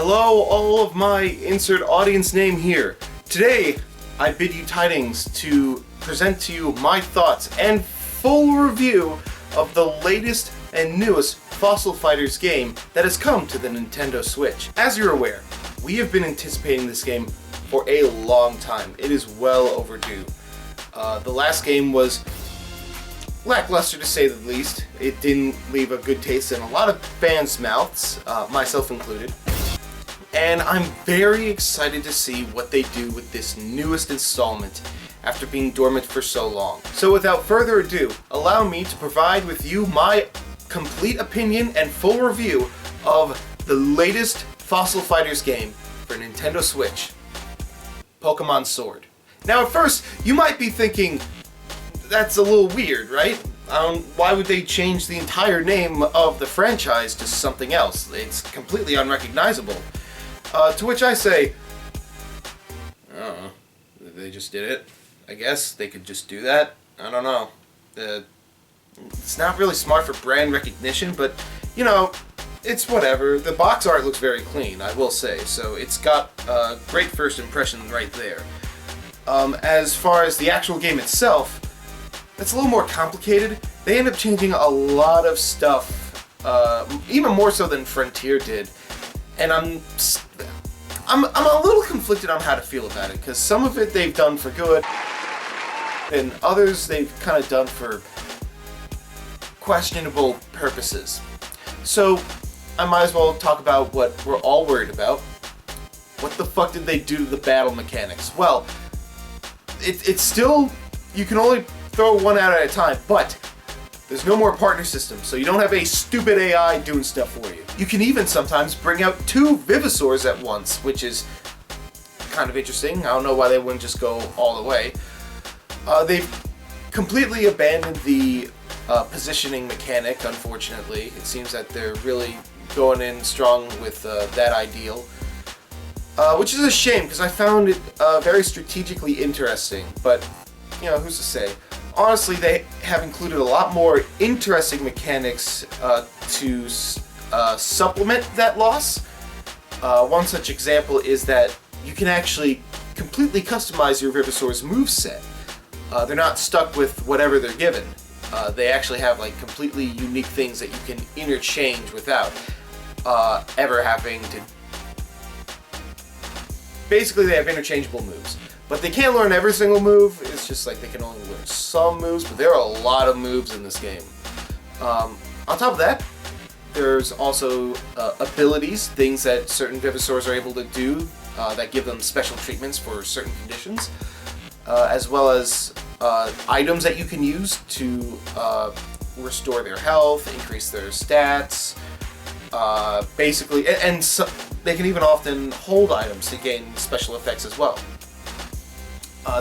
Hello, all of my insert audience name here. Today, I bid you tidings to present to you my thoughts and full review of the latest and newest Fossil Fighters game that has come to the Nintendo Switch. As you're aware, we have been anticipating this game for a long time. It is well overdue. The last game was lackluster to say the least. It didn't leave a good taste in a lot of fans' mouths, myself included. And I'm very excited to see what they do with this newest installment after being dormant for so long. So without further ado, allow me to provide with you my complete opinion and full review of the latest Fossil Fighters game for Nintendo Switch, Pokemon Sword. Now at first, you might be thinking, that's a little weird, right? Why would they change the entire name of the franchise to something else? It's completely unrecognizable. To which I say, I don't know, they just did it. I guess they could just do that. I don't know. It's not really smart for brand recognition, but, you know, it's whatever. The box art looks very clean, I will say, so it's got a great first impression right there. As far as the actual game itself, it's a little more complicated. They end up changing a lot of stuff, even more so than Frontier did. And I'm a little conflicted on how to feel about it, because some of it they've done for good, and others they've kind of done for questionable purposes. So I might as well talk about what we're all worried about. What the fuck did they do to the battle mechanics? Well, it's still, you can only throw one out at a time, but there's no more partner system, so you don't have a stupid AI doing stuff for you. You can even sometimes bring out two Vivisaurs at once, which is kind of interesting. I don't know why they wouldn't just go all the way. They've completely abandoned the positioning mechanic, unfortunately. It seems that they're really going in strong with that ideal. Which is a shame, because I found it very strategically interesting, but, you know, who's to say? Honestly, they have included a lot more interesting mechanics to supplement that loss. One such example is that you can actually completely customize your Vivisaur's moveset. They're not stuck with whatever they're given. They actually have like completely unique things that you can interchange without ever having to. Basically, they have interchangeable moves. But they can't learn every single move. It's just like they can only learn some moves, but there are a lot of moves in this game. On top of that, there's also abilities, things that certain Vivisaurs are able to do that give them special treatments for certain conditions, as well as items that you can use to restore their health, increase their stats, basically, and so, they can even often hold items to gain special effects as well.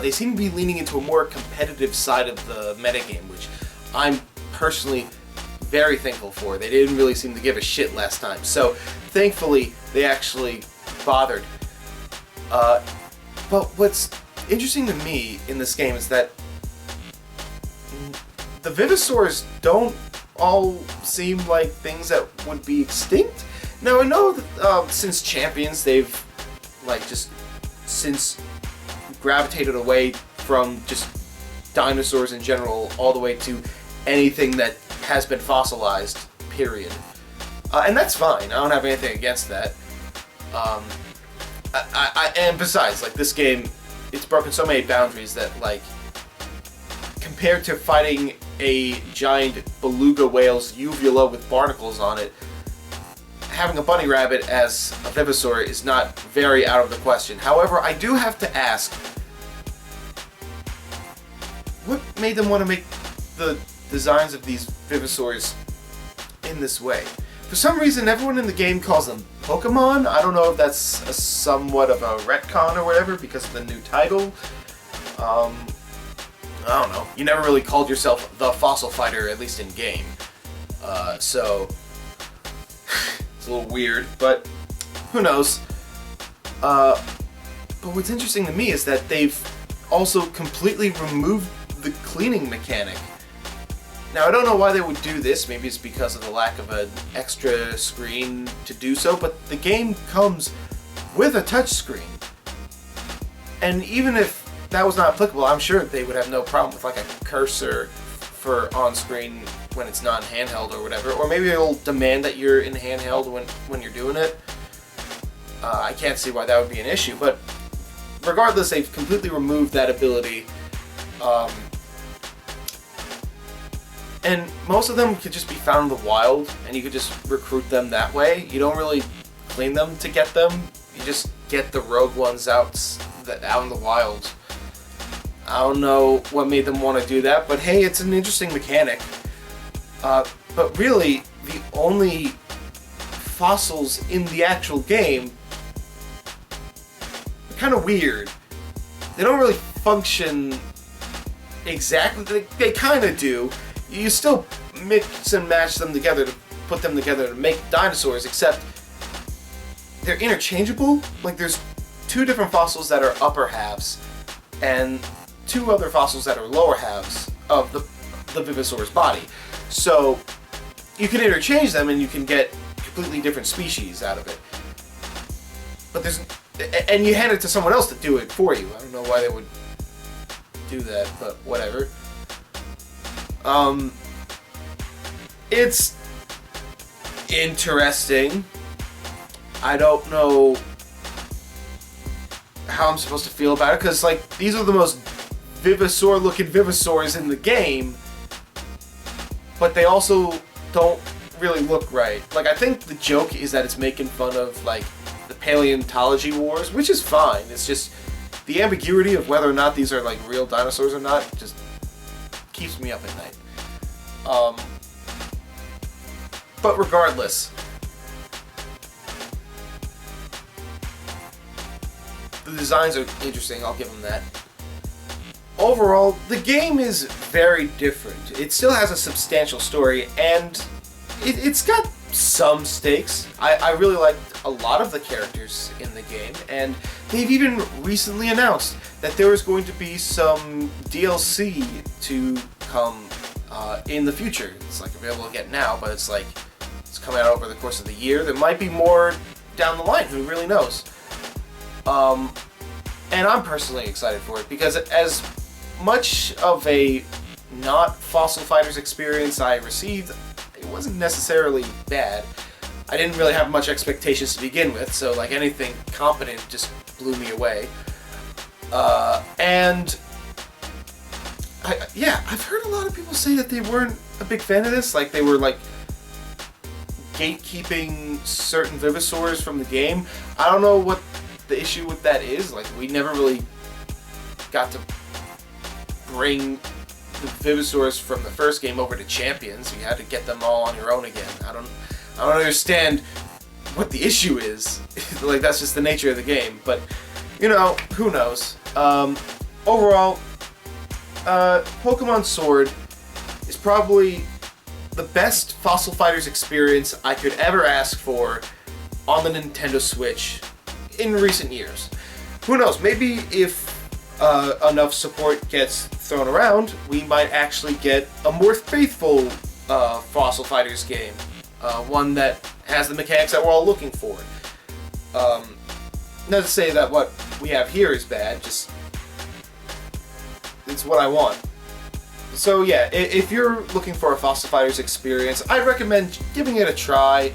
They seem to be leaning into a more competitive side of the metagame, which I'm personally very thankful for. They didn't really seem to give a shit last time, so thankfully they actually bothered. But what's interesting to me in this game is that the Vivisaurs don't all seem like things that would be extinct. Now I know that since Champions they've just gravitated away from just dinosaurs in general all the way to anything that has been fossilized, period. And that's fine. I don't have anything against that. And besides, like, this game, it's broken so many boundaries that, like, compared to fighting a giant beluga whale's uvula with barnacles on it, having a bunny rabbit as a Vivisaur is not very out of the question. However, I do have to ask, what made them want to make the designs of these Vivisaurs in this way? For some reason, everyone in the game calls them Pokemon. I don't know if that's somewhat of a retcon or whatever because of the new title. I don't know. You never really called yourself the Fossil Fighter, at least in game. So it's a little weird, but who knows? But what's interesting to me is that they've also completely removed the cleaning mechanic. Now, I don't know why they would do this. Maybe it's because of the lack of an extra screen to do so, but the game comes with a touchscreen. And even if that was not applicable, I'm sure they would have no problem with like a cursor for on-screen when it's not handheld or whatever. Or maybe it'll demand that you're in handheld when you're doing it. I can't see why that would be an issue, but regardless, they've completely removed that ability. And most of them could just be found in the wild, and you could just recruit them that way. You don't really clean them to get them. You just get the rogue ones out in the wild. I don't know what made them want to do that, but hey, it's an interesting mechanic. But really, the only fossils in the actual game are kind of weird. They don't really function exactly. They kind of do. You still mix and match them together to put them together to make dinosaurs, except they're interchangeable. Like, there's two different fossils that are upper halves, and two other fossils that are lower halves of the Vivosaur's body. So you can interchange them and you can get completely different species out of it. But and you hand it to someone else to do it for you. I don't know why they would do that, but whatever. It's interesting. I don't know how I'm supposed to feel about it, because like, these are the most Vivosaur-looking Vivosaurs in the game, but they also don't really look right. Like, I think the joke is that it's making fun of like the paleontology wars, which is fine. It's just the ambiguity of whether or not these are like real dinosaurs or not just keeps me up at night. But regardless, the designs are interesting, I'll give them that. Overall, the game is very different. It still has a substantial story, and it's got some stakes. I really liked a lot of the characters in the game, and they've even recently announced that there is going to be some DLC to come in the future. It's like available to get now, but it's coming out over the course of the year. There might be more down the line, who really knows? And I'm personally excited for it, because as much of a not Fossil Fighters experience I received, it wasn't necessarily bad. I didn't really have much expectations to begin with, so like anything competent just blew me away. And I've heard a lot of people say that they weren't a big fan of this, like they were like gatekeeping certain Vivosaurs from the game. I don't know what the issue with that is. Like, we never really got to bring the Vivosaurs from the first game over to Champions. You had to get them all on your own again. I don't understand what the issue is. Like, that's just the nature of the game. But, you know, who knows? Overall, Pokemon Sword is probably the best Fossil Fighters experience I could ever ask for on the Nintendo Switch in recent years. Who knows? Maybe if enough support gets thrown around, we might actually get a more faithful Fossil Fighters game. One that has the mechanics that we're all looking for. Not to say that what we have here is bad, just it's what I want. So yeah, if you're looking for a Fossil Fighters experience, I'd recommend giving it a try,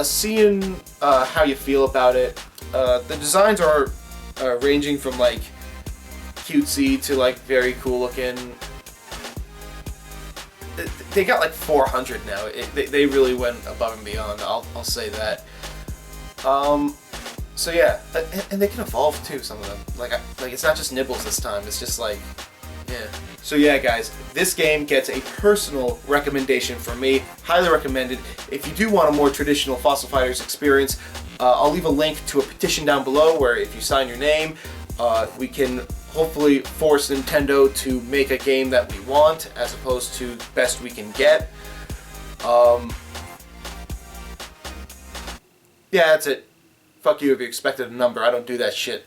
seeing how you feel about it. The designs are ranging from like cutesy to like very cool looking. They got like 400 now. They really went above and beyond. I'll say that. So yeah, and they can evolve too. Some of them, like it's not just nibbles this time. It's just like, yeah. So yeah, guys, this game gets a personal recommendation from me. Highly recommended. If you do want a more traditional Fossil Fighters experience, I'll leave a link to a petition down below where if you sign your name, we can hopefully force Nintendo to make a game that we want as opposed to best we can get. Yeah, that's it. Fuck you if you expected a number. I don't do that shit.